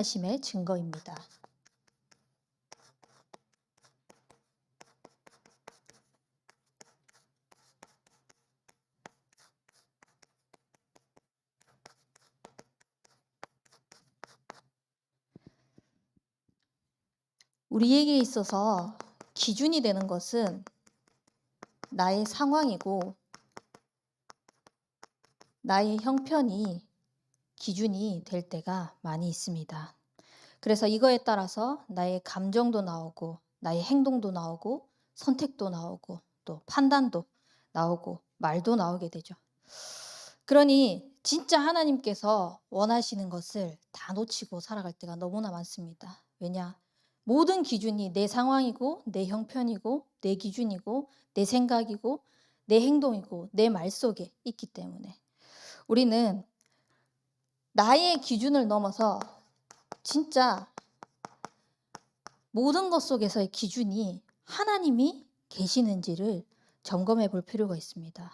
하심의 증거입니다. 우리에게 있어서 기준이 되는 것은 나의 상황이고 나의 형편이 기준이 될 때가 많이 있습니다. 그래서 이거에 따라서 나의 감정도 나오고 나의 행동도 나오고 선택도 나오고 또 판단도 나오고 말도 나오게 되죠. 그러니 진짜 하나님께서 원하시는 것을 다 놓치고 살아갈 때가 너무나 많습니다. 왜냐? 모든 기준이 내 상황이고 내 형편이고 내 기준이고 내 생각이고 내 행동이고 내 말 속에 있기 때문에 우리는 나의 기준을 넘어서 진짜 모든 것 속에서의 기준이 하나님이 계시는지를 점검해 볼 필요가 있습니다.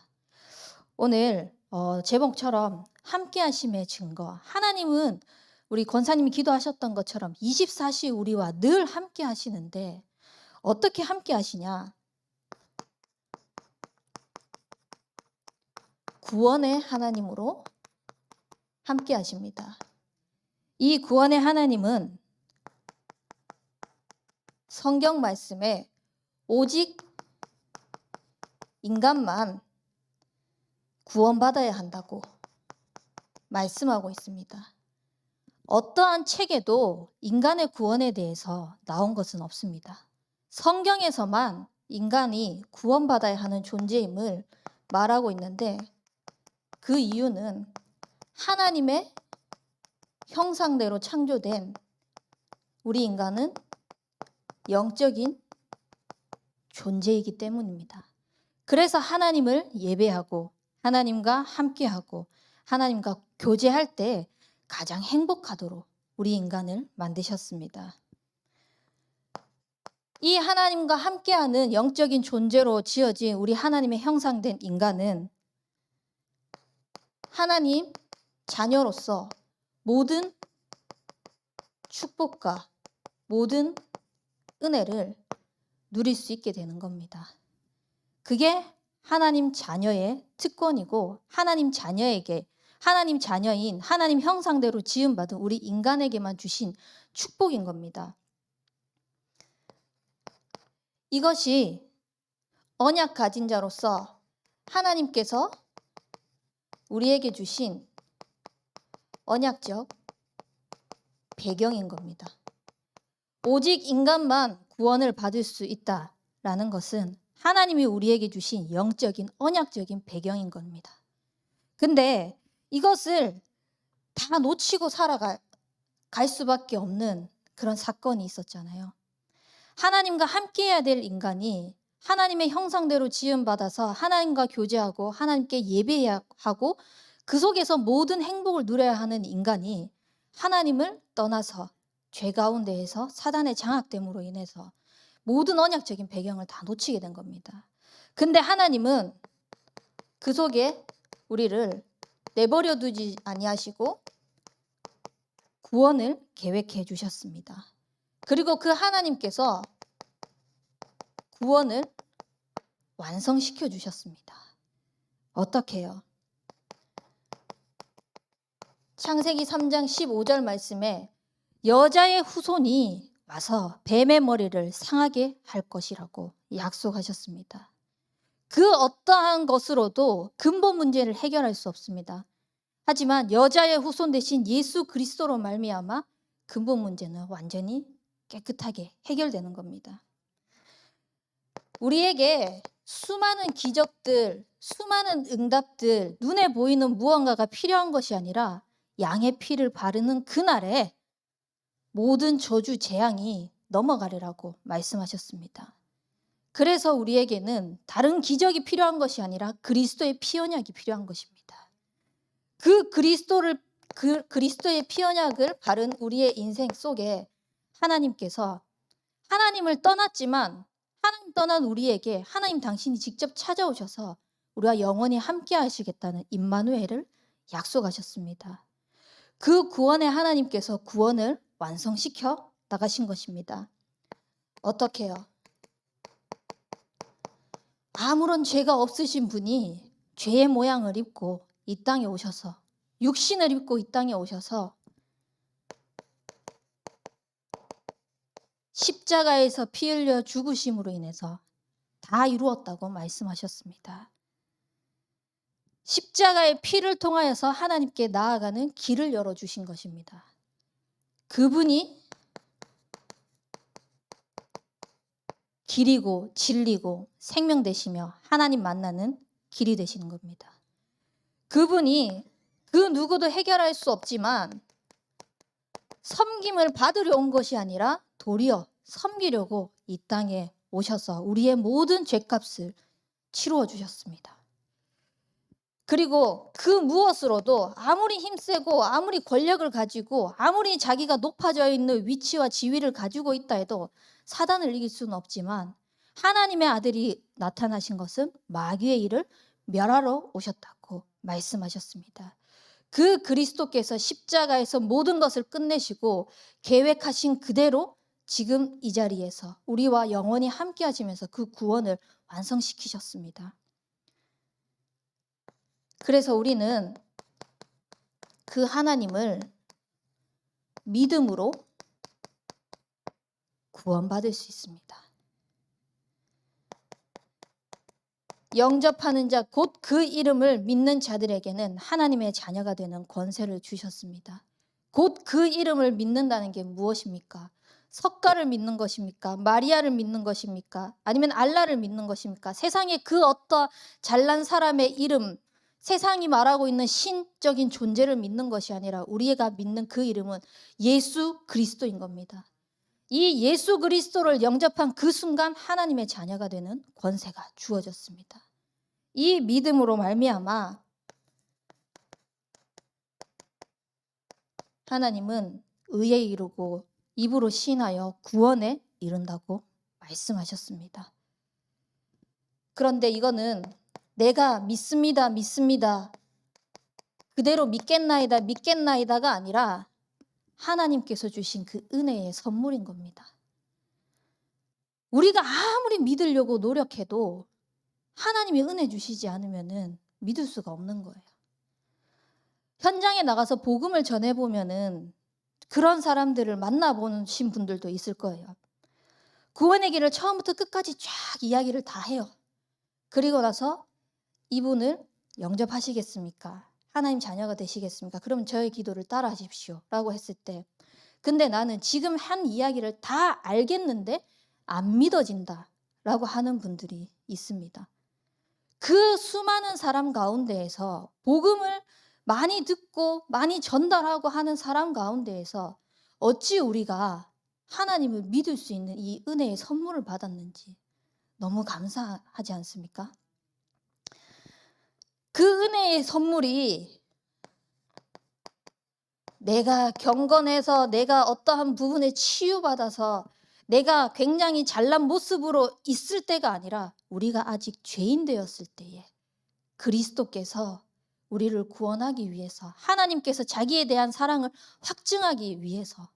오늘 제목처럼 함께 하심의 증거. 하나님은 우리 권사님이 기도하셨던 것처럼 24시 우리와 늘 함께 하시는데 어떻게 함께 하시냐? 구원의 하나님으로 함께 하십니다. 이 구원의 하나님은 성경 말씀에 오직 인간만 구원받아야 한다고 말씀하고 있습니다. 어떠한 책에도 인간의 구원에 대해서 나온 것은 없습니다. 성경에서만 인간이 구원받아야 하는 존재임을 말하고 있는데 그 이유는 하나님의 형상대로 창조된 우리 인간은 영적인 존재이기 때문입니다. 그래서 하나님을 예배하고 하나님과 함께하고 하나님과 교제할 때 가장 행복하도록 우리 인간을 만드셨습니다. 이 하나님과 함께하는 영적인 존재로 지어진 우리 하나님의 형상된 인간은 하나님 자녀로서 모든 축복과 모든 은혜를 누릴 수 있게 되는 겁니다. 그게 하나님 자녀의 특권이고 하나님 자녀에게 하나님 자녀인 하나님 형상대로 지음받은 우리 인간에게만 주신 축복인 겁니다. 이것이 언약 가진 자로서 하나님께서 우리에게 주신 언약적 배경인 겁니다. 오직 인간만 구원을 받을 수 있다라는 것은 하나님이 우리에게 주신 영적인 언약적인 배경인 겁니다. 근데 이것을 다 놓치고 살아갈 수밖에 없는 그런 사건이 있었잖아요. 하나님과 함께해야 될 인간이 하나님의 형상대로 지음받아서 하나님과 교제하고 하나님께 예배해야 하고 그 속에서 모든 행복을 누려야 하는 인간이 하나님을 떠나서 죄 가운데에서 사단의 장악됨으로 인해서 모든 언약적인 배경을 다 놓치게 된 겁니다. 근데 하나님은 그 속에 우리를 내버려 두지 아니하시고 구원을 계획해 주셨습니다. 그리고 그 하나님께서 구원을 완성시켜 주셨습니다. 어떻게요? 창세기 3장 15절 말씀에 여자의 후손이 와서 뱀의 머리를 상하게 할 것이라고 약속하셨습니다. 그 어떠한 것으로도 근본 문제를 해결할 수 없습니다. 하지만 여자의 후손 대신 예수 그리스도로 말미암아 근본 문제는 완전히 깨끗하게 해결되는 겁니다. 우리에게 수많은 기적들, 수많은 응답들, 눈에 보이는 무언가가 필요한 것이 아니라 양의 피를 바르는 그날에 모든 저주 재앙이 넘어가리라고 말씀하셨습니다. 그래서 우리에게는 다른 기적이 필요한 것이 아니라 그리스도의 피 언약이 필요한 것입니다. 그 그리스도의 피 언약을 바른 우리의 인생 속에 하나님께서 하나님을 떠났지만 하나님 떠난 우리에게 하나님 당신이 직접 찾아오셔서 우리와 영원히 함께 하시겠다는 임마누엘을 약속하셨습니다. 그 구원의 하나님께서 구원을 완성시켜 나가신 것입니다. 어떻게요? 아무런 죄가 없으신 분이 죄의 모양을 입고 이 땅에 오셔서, 육신을 입고 이 땅에 오셔서 십자가에서 피 흘려 죽으심으로 인해서 다 이루었다고 말씀하셨습니다. 십자가의 피를 통하여서 하나님께 나아가는 길을 열어주신 것입니다. 그분이 길이고 진리고 생명 되시며 하나님 만나는 길이 되시는 겁니다. 그분이 그 누구도 해결할 수 없지만 섬김을 받으려 온 것이 아니라 도리어 섬기려고 이 땅에 오셔서 우리의 모든 죄값을 치루어 주셨습니다. 그리고 그 무엇으로도 아무리 힘세고 아무리 권력을 가지고 아무리 자기가 높아져 있는 위치와 지위를 가지고 있다 해도 사단을 이길 수는 없지만 하나님의 아들이 나타나신 것은 마귀의 일을 멸하러 오셨다고 말씀하셨습니다. 그 그리스도께서 십자가에서 모든 것을 끝내시고 계획하신 그대로 지금 이 자리에서 우리와 영원히 함께 하시면서 그 구원을 완성시키셨습니다. 그래서 우리는 그 하나님을 믿음으로 구원받을 수 있습니다. 영접하는 자 곧 그 이름을 믿는 자들에게는 하나님의 자녀가 되는 권세를 주셨습니다. 곧 그 이름을 믿는다는 게 무엇입니까? 석가를 믿는 것입니까? 마리아를 믿는 것입니까? 아니면 알라를 믿는 것입니까? 세상에 그 어떤 잘난 사람의 이름, 세상이 말하고 있는 신적인 존재를 믿는 것이 아니라 우리가 믿는 그 이름은 예수 그리스도인 겁니다. 이 예수 그리스도를 영접한 그 순간 하나님의 자녀가 되는 권세가 주어졌습니다. 이 믿음으로 말미암아 하나님은 의에 이르고 입으로 시인하여 구원에 이른다고 말씀하셨습니다. 그런데 이거는 내가 믿습니다, 믿습니다, 그대로 믿겠나이다, 믿겠나이다가 아니라 하나님께서 주신 그 은혜의 선물인 겁니다. 우리가 아무리 믿으려고 노력해도 하나님이 은혜 주시지 않으면 믿을 수가 없는 거예요. 현장에 나가서 복음을 전해보면 그런 사람들을 만나보신 분들도 있을 거예요. 구원의 길을 처음부터 끝까지 쫙 이야기를 다 해요. 그리고 나서 이분을 영접하시겠습니까? 하나님 자녀가 되시겠습니까? 그럼 저의 기도를 따라 하십시오 라고 했을 때, 근데 나는 지금 한 이야기를 다 알겠는데 안 믿어진다 라고 하는 분들이 있습니다. 그 수많은 사람 가운데에서 복음을 많이 듣고 많이 전달하고 하는 사람 가운데에서 어찌 우리가 하나님을 믿을 수 있는 이 은혜의 선물을 받았는지 너무 감사하지 않습니까? 그 은혜의 선물이 내가 경건해서 내가 어떠한 부분에 치유받아서 내가 굉장히 잘난 모습으로 있을 때가 아니라 우리가 아직 죄인 되었을 때에 그리스도께서 우리를 구원하기 위해서, 하나님께서 자기에 대한 사랑을 확증하기 위해서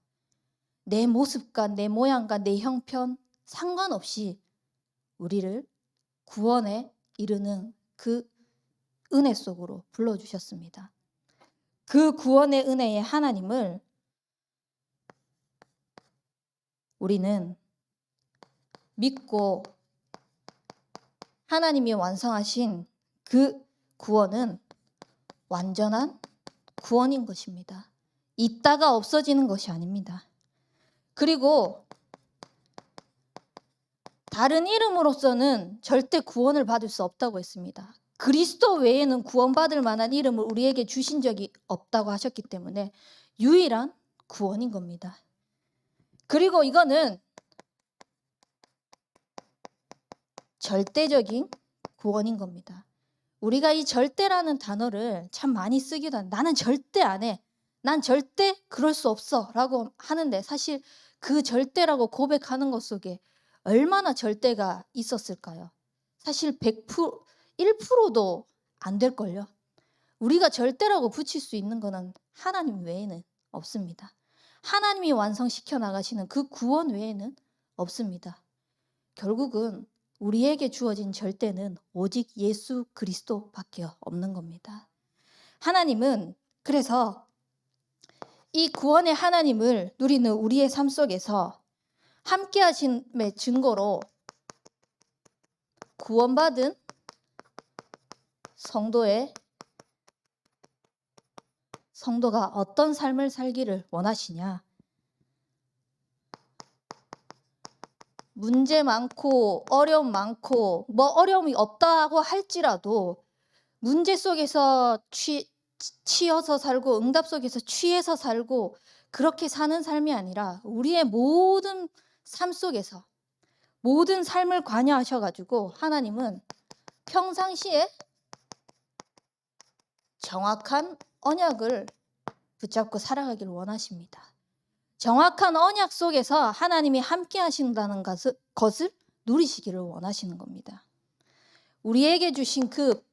내 모습과 내 모양과 내 형편 상관없이 우리를 구원에 이르는 그 은혜 속으로 불러주셨습니다. 그 구원의 은혜의 하나님을 우리는 믿고 하나님이 완성하신 그 구원은 완전한 구원인 것입니다. 있다가 없어지는 것이 아닙니다. 그리고 다른 이름으로서는 절대 구원을 받을 수 없다고 했습니다. 그리스도 외에는 구원받을 만한 이름을 우리에게 주신 적이 없다고 하셨기 때문에 유일한 구원인 겁니다. 그리고 이거는 절대적인 구원인 겁니다. 우리가 이 절대라는 단어를 참 많이 쓰기도 한데, 나는 절대 안 해, 난 절대 그럴 수 없어 라고 하는데, 사실 그 절대라고 고백하는 것 속에 얼마나 절대가 있었을까요? 사실 100%, 1%도 안 될걸요. 우리가 절대라고 붙일 수 있는 거는 하나님 외에는 없습니다. 하나님이 완성시켜 나가시는 그 구원 외에는 없습니다. 결국은 우리에게 주어진 절대는 오직 예수 그리스도밖에 없는 겁니다. 하나님은 그래서 이 구원의 하나님을 누리는 우리의 삶 속에서 함께 하심의 증거로 구원받은 성도가 어떤 삶을 살기를 원하시냐? 문제 많고 어려움 많고 어려움이 없다고 할지라도 문제 속에서 치여서 살고 응답 속에서 취해서 살고 그렇게 사는 삶이 아니라 우리의 모든 삶 속에서 모든 삶을 관여하셔가지고 하나님은 평상시에 정확한 언약을 붙잡고 살아가기를 원하십니다. 정확한 언약 속에서 하나님이 함께 하신다는 것을 누리시기를 원하시는 겁니다. 우리에게 주신 그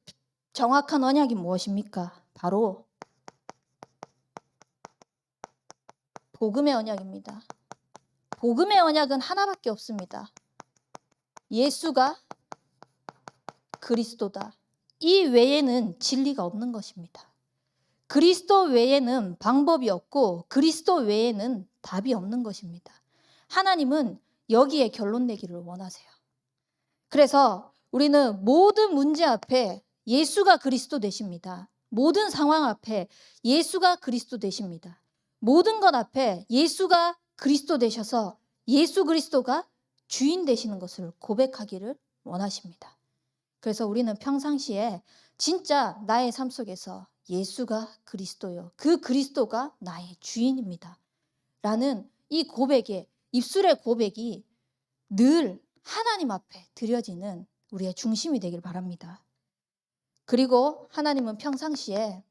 정확한 언약이 무엇입니까? 바로 복음의 언약입니다. 복음의 언약은 하나밖에 없습니다. 예수가 그리스도다. 이 외에는 진리가 없는 것입니다. 그리스도 외에는 방법이 없고 그리스도 외에는 답이 없는 것입니다. 하나님은 여기에 결론 내기를 원하세요. 그래서 우리는 모든 문제 앞에 예수가 그리스도 되십니다. 모든 상황 앞에 예수가 그리스도 되십니다. 모든 것 앞에 예수가 그리스도 되셔서 예수 그리스도가 주인 되시는 것을 고백하기를 원하십니다. 그래서 우리는 평상시에 진짜 나의 삶 속에서 예수가 그리스도요. 그 그리스도가 나의 주인입니다. 라는 이 고백의 입술의 고백이 늘 하나님 앞에 드려지는 우리의 중심이 되길 바랍니다. 그리고 하나님은 평상시에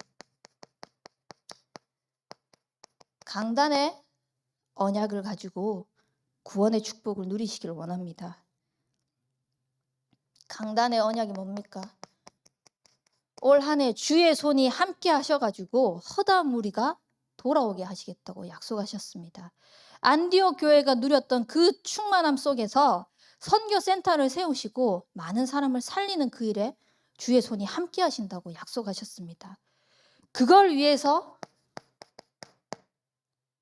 강단의 언약을 가지고 구원의 축복을 누리시기를 원합니다. 강단의 언약이 뭡니까? 올 한 해 주의 손이 함께 하셔가지고 허다한 무리가 돌아오게 하시겠다고 약속하셨습니다. 안디옥 교회가 누렸던 그 충만함 속에서 선교센터를 세우시고 많은 사람을 살리는 그 일에 주의 손이 함께 하신다고 약속하셨습니다. 그걸 위해서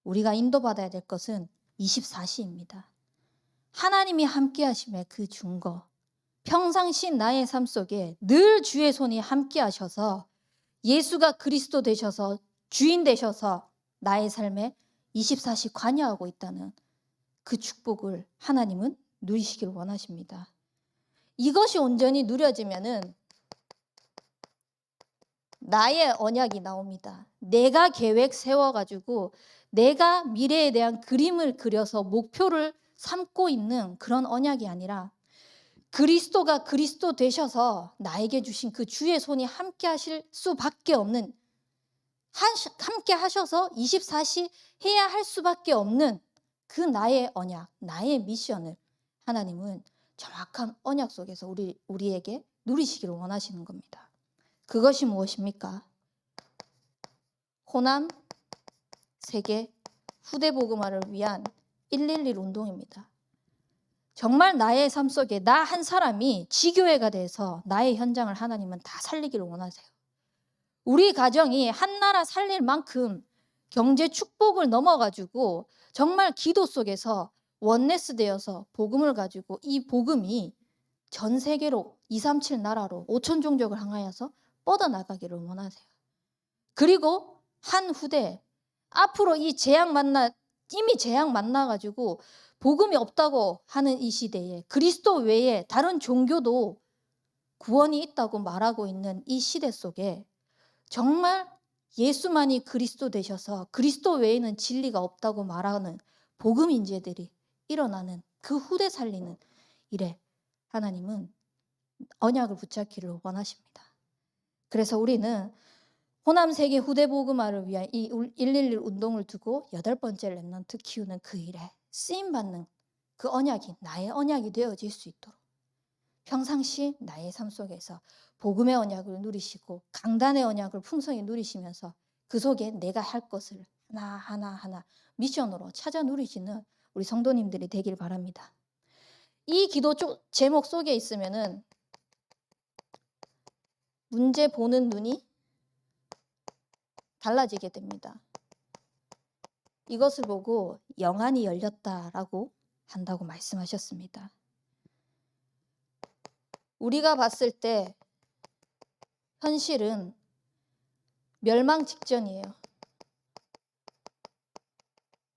우리가 인도받아야 될 것은 24시입니다. 하나님이 함께 하심의 그 증거, 평상시 나의 삶 속에 늘 주의 손이 함께 하셔서 예수가 그리스도 되셔서 주인 되셔서 나의 삶에 24시 관여하고 있다는 그 축복을 하나님은 누리시길 원하십니다. 이것이 온전히 누려지면은 나의 언약이 나옵니다. 내가 계획 세워가지고 내가 미래에 대한 그림을 그려서 목표를 삼고 있는 그런 언약이 아니라 그리스도가 그리스도 되셔서 나에게 주신 그 주의 손이 함께 하실 수밖에 없는, 함께 하셔서 24시 해야 할 수밖에 없는 그 나의 언약, 나의 미션을 하나님은 정확한 언약 속에서 우리에게 누리시기를 원하시는 겁니다. 그것이 무엇입니까? 호남 세계 후대 복음화를 위한 111 운동입니다. 정말 나의 삶 속에 나 한 사람이 지교회가 돼서 나의 현장을 하나님은 다 살리기를 원하세요. 우리 가정이 한 나라 살릴 만큼 경제 축복을 넘어가지고 정말 기도 속에서 원네스 되어서 복음을 가지고 이 복음이 전 세계로 237 나라로 5천 종족을 향하여서 뻗어나가기를 원하세요. 그리고 한 후대 앞으로 이미 재앙 만나가지고 복음이 없다고 하는 이 시대에 그리스도 외에 다른 종교도 구원이 있다고 말하고 있는 이 시대 속에 정말 예수만이 그리스도 되셔서 그리스도 외에는 진리가 없다고 말하는 복음 인재들이 일어나는 그 후대 살리는 일에 하나님은 언약을 붙잡기를 원하십니다. 그래서 우리는 호남 세계 후대 복음화를 위한 이 111 운동을 두고 8번째 렘넌트 키우는 그 일에 쓰임 받는 그 언약이 나의 언약이 되어질 수 있도록 평상시 나의 삶 속에서 복음의 언약을 누리시고 강단의 언약을 풍성히 누리시면서 그 속에 내가 할 것을 하나하나 미션으로 찾아 누리시는 우리 성도님들이 되길 바랍니다. 이 기도 제목 속에 있으면은 문제 보는 눈이 달라지게 됩니다. 이것을 보고 영안이 열렸다라고 한다고 말씀하셨습니다. 우리가 봤을 때 현실은 멸망 직전이에요.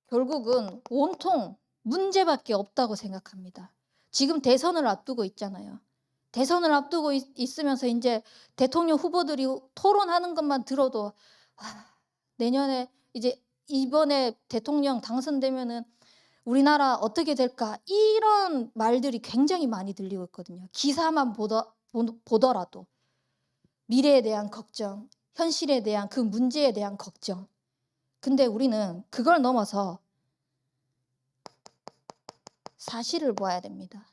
결국은 온통 문제밖에 없다고 생각합니다. 지금 대선을 앞두고 있잖아요. 대선을 앞두고 있으면서 이제 대통령 후보들이 토론하는 것만 들어도 내년에 이제 이번에 대통령 당선되면은 우리나라 어떻게 될까? 이런 말들이 굉장히 많이 들리고 있거든요. 기사만 보더라도 미래에 대한 걱정, 현실에 대한 그 문제에 대한 걱정. 근데 우리는 그걸 넘어서 사실을 봐야 됩니다.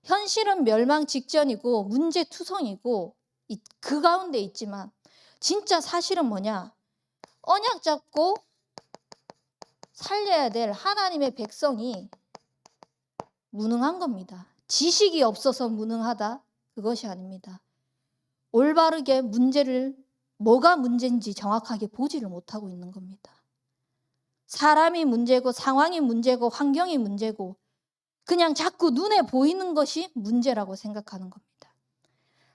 현실은 멸망 직전이고 문제투성이고 그 가운데 있지만 진짜 사실은 뭐냐? 언약 잡고 살려야 될 하나님의 백성이 무능한 겁니다. 지식이 없어서 무능하다? 그것이 아닙니다. 올바르게 문제를 뭐가 문제인지 정확하게 보지를 못하고 있는 겁니다. 사람이 문제고 상황이 문제고 환경이 문제고 그냥 자꾸 눈에 보이는 것이 문제라고 생각하는 겁니다.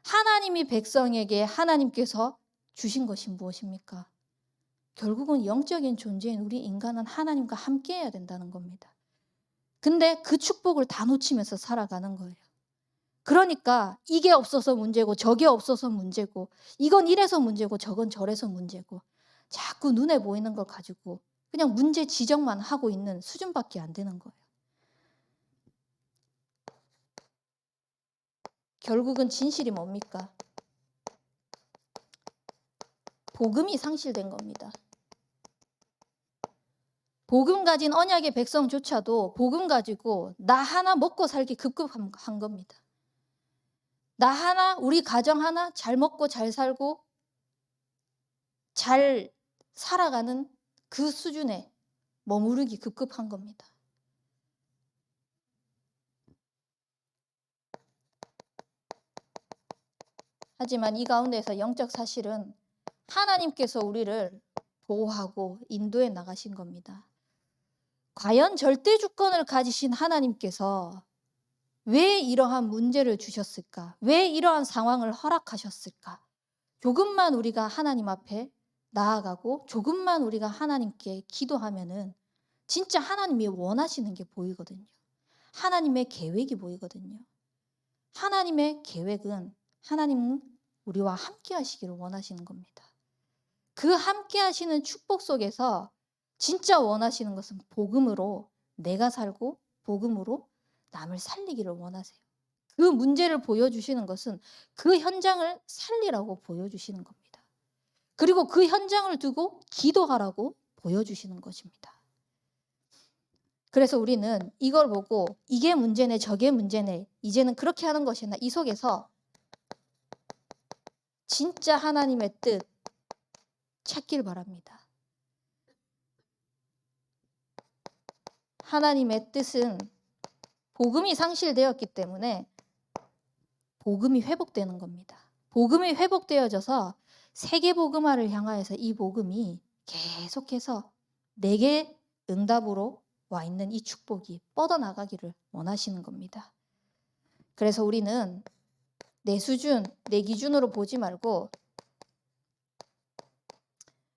하나님이 백성에게 하나님께서 주신 것이 무엇입니까? 결국은 영적인 존재인 우리 인간은 하나님과 함께 해야 된다는 겁니다. 근데 그 축복을 다 놓치면서 살아가는 거예요. 그러니까 이게 없어서 문제고 저게 없어서 문제고 이건 이래서 문제고 저건 저래서 문제고 자꾸 눈에 보이는 걸 가지고 그냥 문제 지적만 하고 있는 수준밖에 안 되는 거예요. 결국은 진실이 뭡니까? 복음이 상실된 겁니다. 복음 가진 언약의 백성조차도 복음 가지고 나 하나 먹고 살기 급급한 겁니다. 나 하나, 우리 가정 하나 잘 먹고 잘 살고 잘 살아가는 그 수준에 머무르기 급급한 겁니다. 하지만 이 가운데서 영적 사실은 하나님께서 우리를 보호하고 인도해 나가신 겁니다. 과연 절대 주권을 가지신 하나님께서 왜 이러한 문제를 주셨을까? 왜 이러한 상황을 허락하셨을까? 조금만 우리가 하나님 앞에 나아가고 조금만 우리가 하나님께 기도하면은 진짜 하나님이 원하시는 게 보이거든요. 하나님의 계획이 보이거든요. 하나님의 계획은 하나님은 우리와 함께 하시기를 원하시는 겁니다. 그 함께 하시는 축복 속에서 진짜 원하시는 것은 복음으로 내가 살고 복음으로 남을 살리기를 원하세요. 그 문제를 보여주시는 것은 그 현장을 살리라고 보여주시는 겁니다. 그리고 그 현장을 두고 기도하라고 보여주시는 것입니다. 그래서 우리는 이걸 보고 이게 문제네 저게 문제네 이제는 그렇게 하는 것이 아니라 이 속에서 진짜 하나님의 뜻 찾길 바랍니다. 하나님의 뜻은 복음이 상실되었기 때문에 복음이 회복되는 겁니다. 복음이 회복되어져서 세계 복음화를 향하여서 이 복음이 계속해서 내게 응답으로 와 있는 이 축복이 뻗어나가기를 원하시는 겁니다. 그래서 우리는 내 수준, 내 기준으로 보지 말고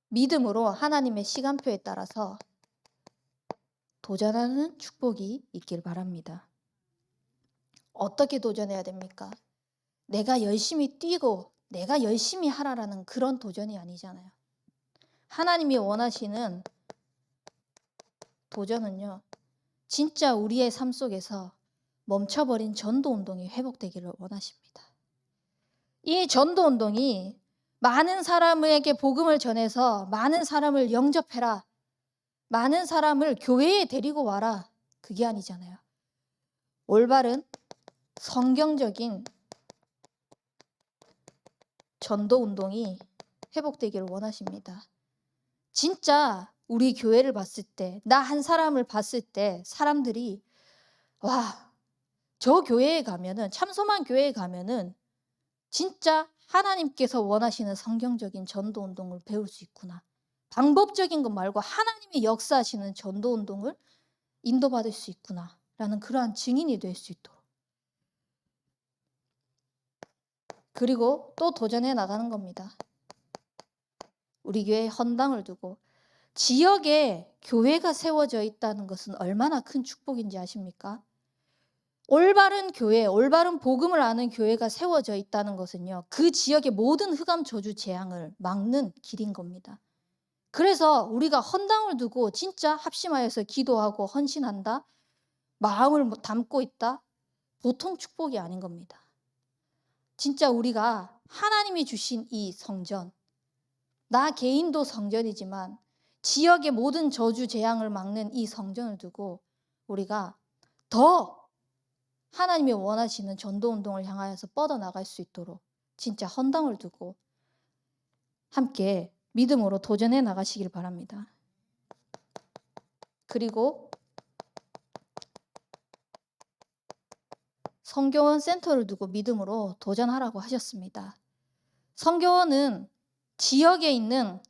믿음으로 하나님의 시간표에 따라서 도전하는 축복이 있길 바랍니다. 어떻게 도전해야 됩니까? 내가 열심히 뛰고 내가 열심히 하라라는 그런 도전이 아니잖아요. 하나님이 원하시는 도전은요. 진짜 우리의 삶 속에서 멈춰버린 전도운동이 회복되기를 원하십니다. 이 전도운동이 많은 사람에게 복음을 전해서 많은 사람을 영접해라. 많은 사람을 교회에 데리고 와라. 그게 아니잖아요. 올바른 성경적인 전도운동이 회복되기를 원하십니다. 진짜 우리 교회를 봤을 때, 나 한 사람을 봤을 때 사람들이 와, 저 교회에 가면은, 참소만 교회에 가면은 진짜 하나님께서 원하시는 성경적인 전도 운동을 배울 수 있구나. 방법적인 것 말고 하나님이 역사하시는 전도 운동을 인도받을 수 있구나. 라는 그러한 증인이 될 수 있도록. 그리고 또 도전해 나가는 겁니다. 우리 교회에 헌당을 두고 지역에 교회가 세워져 있다는 것은 얼마나 큰 축복인지 아십니까? 올바른 교회, 올바른 복음을 아는 교회가 세워져 있다는 것은요, 그 지역의 모든 흑암 저주 재앙을 막는 길인 겁니다. 그래서 우리가 헌당을 두고 진짜 합심하여서 기도하고 헌신한다, 마음을 담고 있다, 보통 축복이 아닌 겁니다. 진짜 우리가 하나님이 주신 이 성전, 나 개인도 성전이지만 지역의 모든 저주 재앙을 막는 이 성전을 두고 우리가 더 하나님이 원하시는 전도운동을 향하여서 뻗어나갈 수 있도록 진짜 헌당을 두고 함께 믿음으로 도전해 나가시길 바랍니다. 그리고 성교원 센터를 두고 믿음으로 도전하라고 하셨습니다. 성교원은 지역에 있는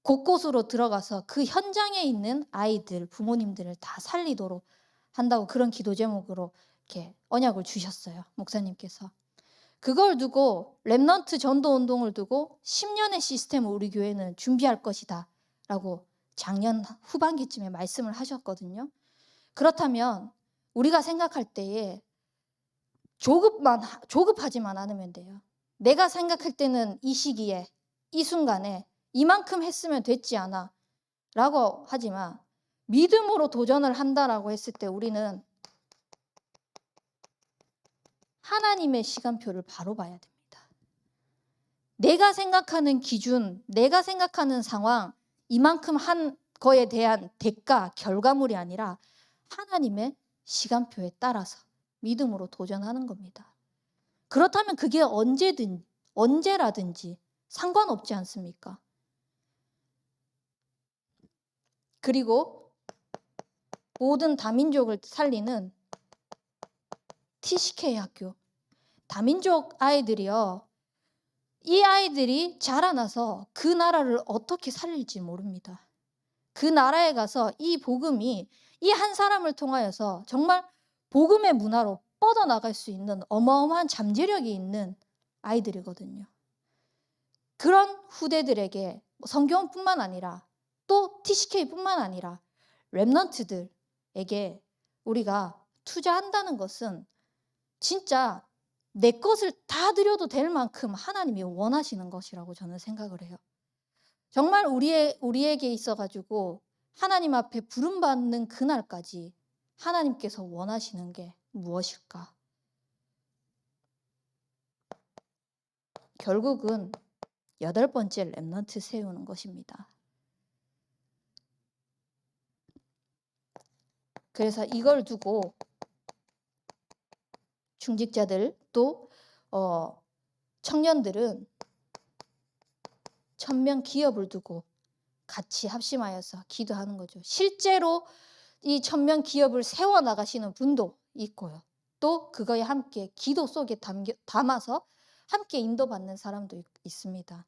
곳곳으로 들어가서 그 현장에 있는 아이들, 부모님들을 다 살리도록 한다고 그런 기도 제목으로 이렇게 언약을 주셨어요. 목사님께서. 그걸 두고 렘넌트 전도 운동을 두고 10년의 시스템을 우리 교회는 준비할 것이다 라고 작년 후반기쯤에 말씀을 하셨거든요. 그렇다면 우리가 생각할 때에 조급하지만 않으면 돼요. 내가 생각할 때는 이 시기에, 이 순간에 이만큼 했으면 됐지 않아 라고 하지만 믿음으로 도전을 한다라고 했을 때 우리는 하나님의 시간표를 바로 봐야 됩니다. 내가 생각하는 기준, 내가 생각하는 상황, 이만큼 한 거에 대한 대가, 결과물이 아니라 하나님의 시간표에 따라서 믿음으로 도전하는 겁니다. 그렇다면 그게 언제라든지 상관없지 않습니까? 그리고 모든 다민족을 살리는 TCK 학교. 다민족 아이들이요. 이 아이들이 자라나서 그 나라를 어떻게 살릴지 모릅니다. 그 나라에 가서 이 복음이 이 한 사람을 통하여서 정말 복음의 문화로 뻗어나갈 수 있는 어마어마한 잠재력이 있는 아이들이거든요. 그런 후대들에게 성교원뿐만 아니라 또 TCK뿐만 아니라 렘넌트들에게 우리가 투자한다는 것은 진짜 내 것을 다 드려도 될 만큼 하나님이 원하시는 것이라고 저는 생각을 해요. 정말 우리에게 있어가지고 하나님 앞에 부름받는 그날까지 하나님께서 원하시는 게 무엇일까? 결국은 8번째 렘넌트 세우는 것입니다. 그래서 이걸 두고 중직자들 또 청년들은 1000명 기업을 두고 같이 합심하여서 기도하는 거죠. 실제로 이 1000명 기업을 세워나가시는 분도 있고요. 또 그거에 함께 기도 속에 담아서 함께 인도받는 사람도 있습니다.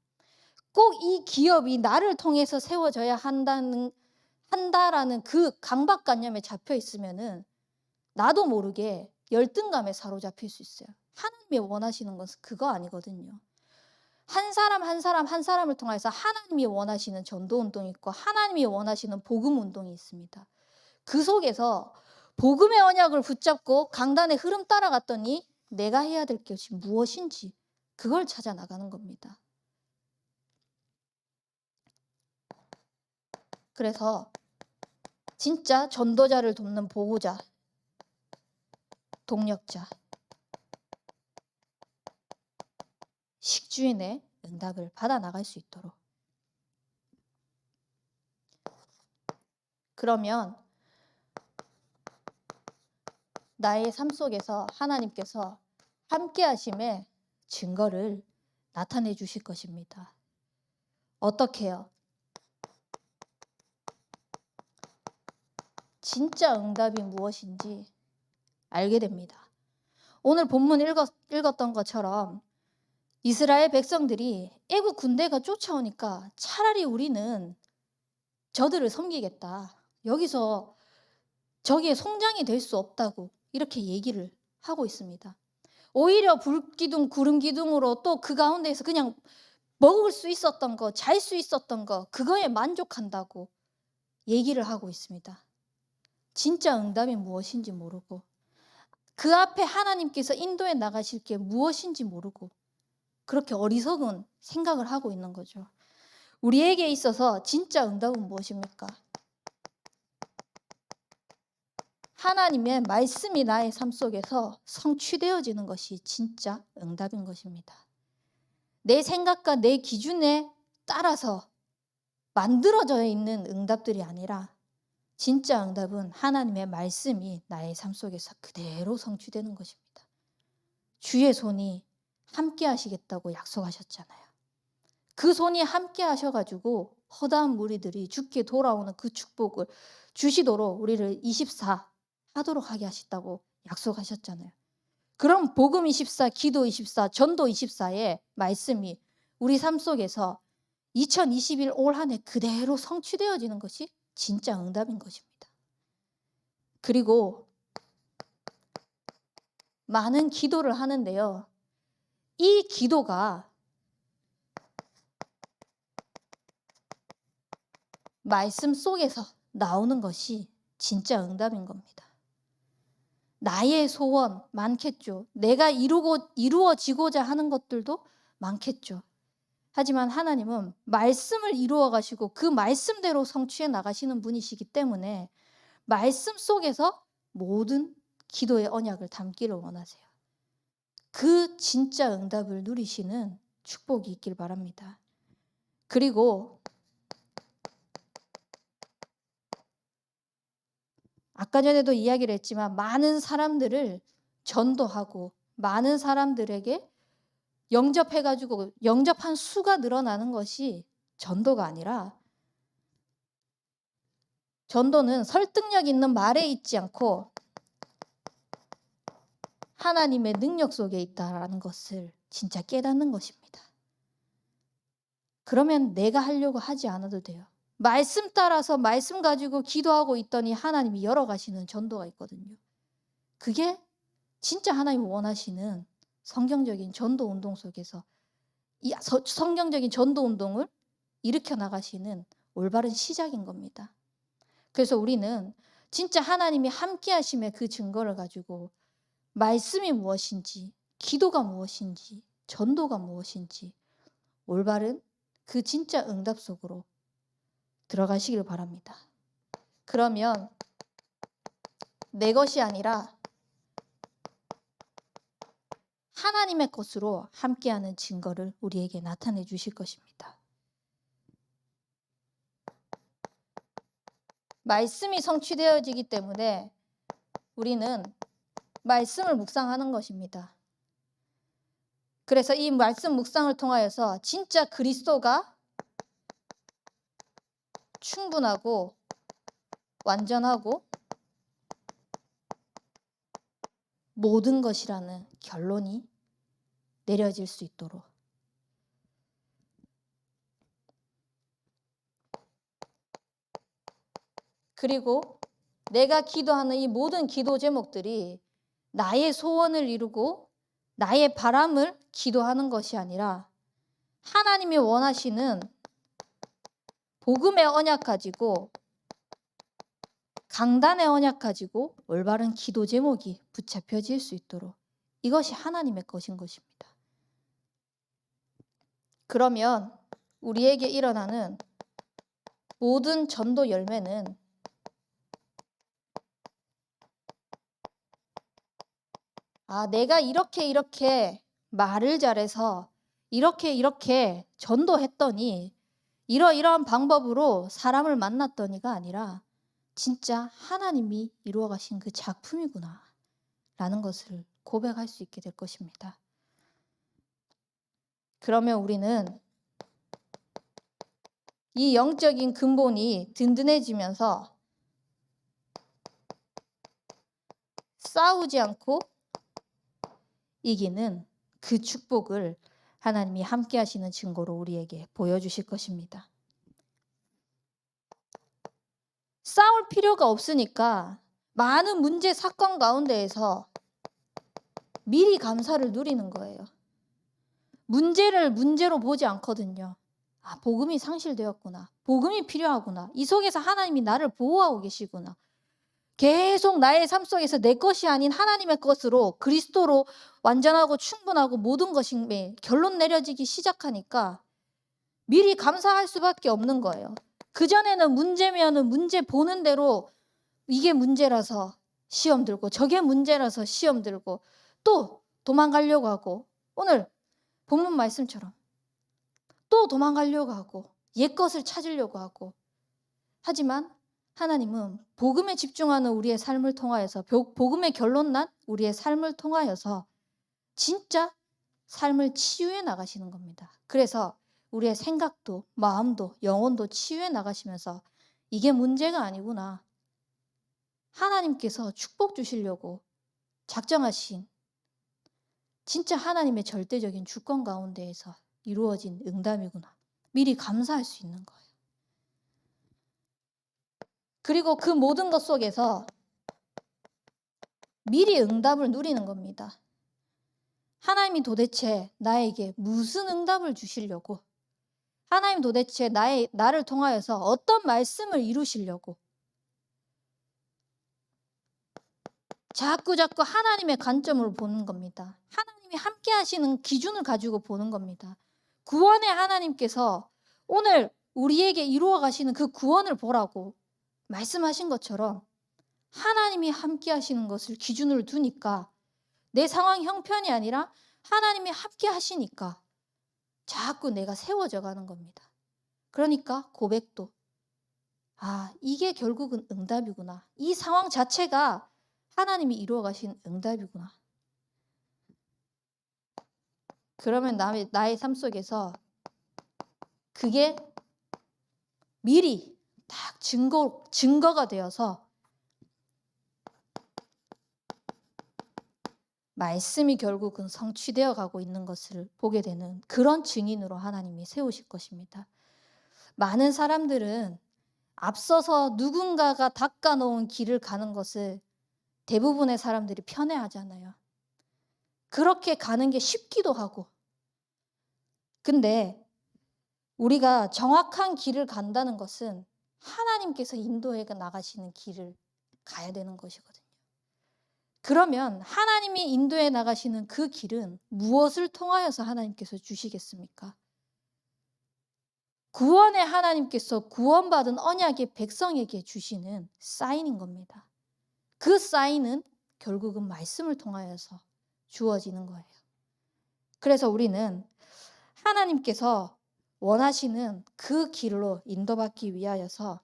꼭 이 기업이 나를 통해서 세워져야 한다라는 그 강박관념에 잡혀 있으면은 나도 모르게 열등감에 사로잡힐 수 있어요. 하나님이 원하시는 것은 그거 아니거든요. 한 사람 한 사람 한 사람을 통해서 하나님이 원하시는 전도 운동이 있고 하나님이 원하시는 복음 운동이 있습니다. 그 속에서 복음의 언약을 붙잡고 강단의 흐름 따라갔더니 내가 해야 될 것이 무엇인지 그걸 찾아 나가는 겁니다. 그래서 진짜 전도자를 돕는 보호자, 동력자, 식주인의 응답을 받아 나갈 수 있도록. 그러면 나의 삶 속에서 하나님께서 함께 하심의 증거를 나타내 주실 것입니다. 어떻게요? 진짜 응답이 무엇인지 알게 됩니다. 오늘 본문 읽었던 것처럼 이스라엘 백성들이 애국 군대가 쫓아오니까 차라리 우리는 저들을 섬기겠다. 여기서 저기에 송장이 될 수 없다고 이렇게 얘기를 하고 있습니다. 오히려 불기둥, 구름기둥으로 또 그 가운데에서 그냥 먹을 수 있었던 거, 잘 수 있었던 거, 그거에 만족한다고 얘기를 하고 있습니다. 진짜 응답이 무엇인지 모르고 그 앞에 하나님께서 인도해 나가실 게 무엇인지 모르고 그렇게 어리석은 생각을 하고 있는 거죠. 우리에게 있어서 진짜 응답은 무엇입니까? 하나님의 말씀이 나의 삶 속에서 성취되어지는 것이 진짜 응답인 것입니다. 내 생각과 내 기준에 따라서 만들어져 있는 응답들이 아니라 진짜 응답은 하나님의 말씀이 나의 삶 속에서 그대로 성취되는 것입니다. 주의 손이 함께 하시겠다고 약속하셨잖아요. 그 손이 함께 하셔가지고 허다한 무리들이 죽게 돌아오는 그 축복을 주시도록 우리를 24 하도록 하게 하셨다고 약속하셨잖아요. 그럼 복음 24, 기도 24, 전도 24의 말씀이 우리 삶 속에서 2021 올 한 해 그대로 성취되어지는 것이 진짜 응답인 것입니다. 그리고 많은 기도를 하는데요. 이 기도가 말씀 속에서 나오는 것이 진짜 응답인 겁니다. 나의 소원 많겠죠. 내가 이루어지고자 하는 것들도 많겠죠. 하지만 하나님은 말씀을 이루어 가시고 그 말씀대로 성취해 나가시는 분이시기 때문에 말씀 속에서 모든 기도의 언약을 담기를 원하세요. 그 진짜 응답을 누리시는 축복이 있길 바랍니다. 그리고 아까 전에도 이야기를 했지만 많은 사람들을 전도하고 많은 사람들에게 영접해가지고 영접한 수가 늘어나는 것이 전도가 아니라 전도는 설득력 있는 말에 있지 않고 하나님의 능력 속에 있다라는 것을 진짜 깨닫는 것입니다. 그러면 내가 하려고 하지 않아도 돼요. 말씀 따라서 말씀 가지고 기도하고 있더니 하나님이 열어가시는 전도가 있거든요. 그게 진짜 하나님이 원하시는 성경적인 전도 운동 속에서 이 성경적인 전도 운동을 일으켜 나가시는 올바른 시작인 겁니다. 그래서 우리는 진짜 하나님이 함께 하심의 그 증거를 가지고 말씀이 무엇인지, 기도가 무엇인지, 전도가 무엇인지 올바른 그 진짜 응답 속으로 들어가시길 바랍니다. 그러면 내 것이 아니라 하나님의 것으로 함께하는 증거를 우리에게 나타내 주실 것입니다. 말씀이 성취되어지기 때문에 우리는 말씀을 묵상하는 것입니다. 그래서 이 말씀 묵상을 통하여서 진짜 그리스도가 충분하고 완전하고 모든 것이라는 결론이 내려질 수 있도록 그리고 내가 기도하는 이 모든 기도 제목들이 나의 소원을 이루고 나의 바람을 기도하는 것이 아니라 하나님이 원하시는 복음의 언약 가지고 강단의 언약 가지고 올바른 기도 제목이 붙잡혀질 수 있도록 이것이 하나님의 것인 것입니다. 그러면 우리에게 일어나는 모든 전도 열매는 내가 이렇게 말을 잘해서 이렇게 전도했더니 이러이러한 방법으로 사람을 만났더니가 아니라 진짜 하나님이 이루어 가신 그 작품이구나 라는 것을 고백할 수 있게 될 것입니다. 그러면 우리는 이 영적인 근본이 든든해지면서 싸우지 않고 이기는 그 축복을 하나님이 함께 하시는 증거로 우리에게 보여주실 것입니다. 싸울 필요가 없으니까 많은 문제 사건 가운데에서 미리 감사를 누리는 거예요. 문제를 문제로 보지 않거든요. 아, 복음이 상실되었구나. 복음이 필요하구나. 이 속에서 하나님이 나를 보호하고 계시구나. 계속 나의 삶 속에서 내 것이 아닌 하나님의 것으로 그리스도로 완전하고 충분하고 모든 것이 결론 내려지기 시작하니까 미리 감사할 수밖에 없는 거예요. 그전에는 문제면은 문제 보는 대로 이게 문제라서 시험 들고 저게 문제라서 시험 들고 또 도망가려고 하고 오늘 본문 말씀처럼 또 도망가려고 하고 옛 것을 찾으려고 하고 하지만 하나님은 복음에 집중하는 우리의 삶을 통하여서 복음의 결론난 우리의 삶을 통하여서 진짜 삶을 치유해 나가시는 겁니다. 그래서 우리의 생각도 마음도 영혼도 치유해 나가시면서 이게 문제가 아니구나. 하나님께서 축복 주시려고 작정하신 진짜 하나님의 절대적인 주권 가운데에서 이루어진 응답이구나. 미리 감사할 수 있는 거예요. 그리고 그 모든 것 속에서 미리 응답을 누리는 겁니다. 하나님이 도대체 나에게 무슨 응답을 주시려고, 하나님 도대체 나를 통하여서 어떤 말씀을 이루시려고 자꾸 하나님의 관점으로 보는 겁니다. 하나님이 함께 하시는 기준을 가지고 보는 겁니다. 구원의 하나님께서 오늘 우리에게 이루어 가시는 그 구원을 보라고 말씀하신 것처럼 하나님이 함께 하시는 것을 기준으로 두니까 내 상황 형편이 아니라 하나님이 함께 하시니까 자꾸 내가 세워져 가는 겁니다. 그러니까 고백도 아, 이게 결국은 응답이구나. 이 상황 자체가 하나님이 이루어 가신 응답이구나. 그러면 나의 삶 속에서 그게 미리 딱 증거가 되어서 말씀이 결국은 성취되어 가고 있는 것을 보게 되는 그런 증인으로 하나님이 세우실 것입니다. 많은 사람들은 앞서서 누군가가 닦아놓은 길을 가는 것을 대부분의 사람들이 편애하잖아요. 그렇게 가는 게 쉽기도 하고. 근데 우리가 정확한 길을 간다는 것은 하나님께서 인도해 나가시는 길을 가야 되는 것이거든요. 그러면 하나님이 인도해 나가시는 그 길은 무엇을 통하여서 하나님께서 주시겠습니까? 구원의 하나님께서 구원받은 언약의 백성에게 주시는 사인인 겁니다. 그 사인은 결국은 말씀을 통하여서 주어지는 거예요. 그래서 우리는 하나님께서 원하시는 그 길로 인도받기 위하여서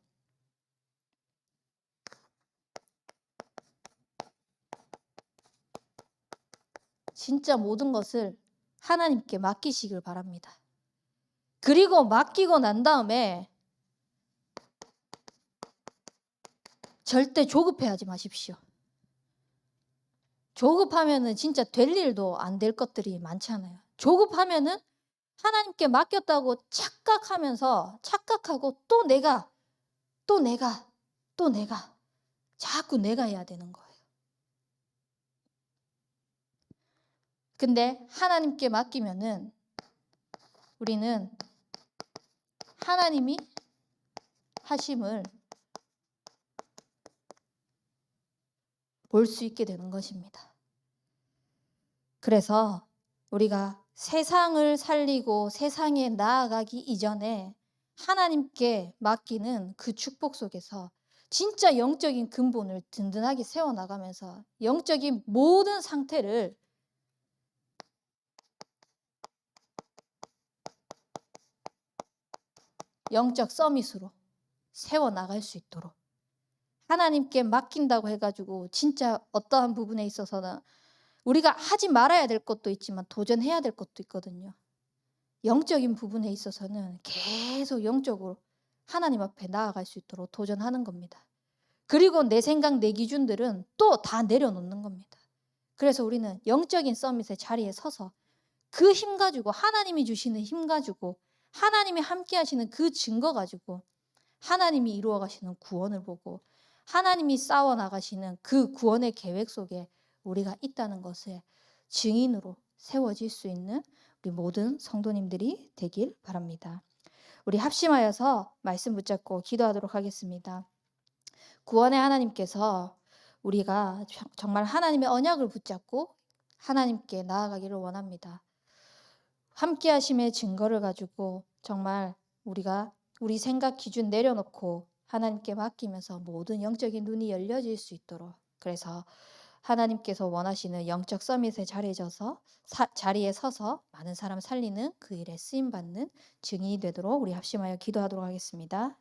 진짜 모든 것을 하나님께 맡기시길 바랍니다. 그리고 맡기고 난 다음에 절대 조급해하지 마십시오. 조급하면은 진짜 될 일도 안 될 것들이 많잖아요. 조급하면은 하나님께 맡겼다고 착각하고 또 내가 자꾸 내가 해야 되는 거예요. 근데 하나님께 맡기면은 우리는 하나님이 하심을 볼 수 있게 되는 것입니다. 그래서 우리가 세상을 살리고 세상에 나아가기 이전에 하나님께 맡기는 그 축복 속에서 진짜 영적인 근본을 든든하게 세워나가면서 영적인 모든 상태를 영적 서밋으로 세워나갈 수 있도록 하나님께 맡긴다고 해가지고 진짜 어떠한 부분에 있어서는 우리가 하지 말아야 될 것도 있지만 도전해야 될 것도 있거든요. 영적인 부분에 있어서는 계속 영적으로 하나님 앞에 나아갈 수 있도록 도전하는 겁니다. 그리고 내 생각, 내 기준들은 또 다 내려놓는 겁니다. 그래서 우리는 영적인 서밋의 자리에 서서 그 힘 가지고, 하나님이 주시는 힘 가지고, 하나님이 함께 하시는 그 증거 가지고, 하나님이 이루어 가시는 구원을 보고, 하나님이 쌓아 나가시는 그 구원의 계획 속에 우리가 있다는 것을 증인으로 세워질 수 있는 우리 모든 성도님들이 되길 바랍니다. 우리 합심하여서 말씀 붙잡고 기도하도록 하겠습니다. 구원의 하나님께서 우리가 정말 하나님의 언약을 붙잡고 하나님께 나아가기를 원합니다. 함께 하심의 증거를 가지고 정말 우리가 우리 생각 기준 내려놓고 하나님께 맡기면서 모든 영적인 눈이 열려질 수 있도록, 그래서 하나님께서 원하시는 영적 서밋의 자리에 서서 많은 사람 살리는 그 일에 쓰임받는 증인이 되도록 우리 합심하여 기도하도록 하겠습니다.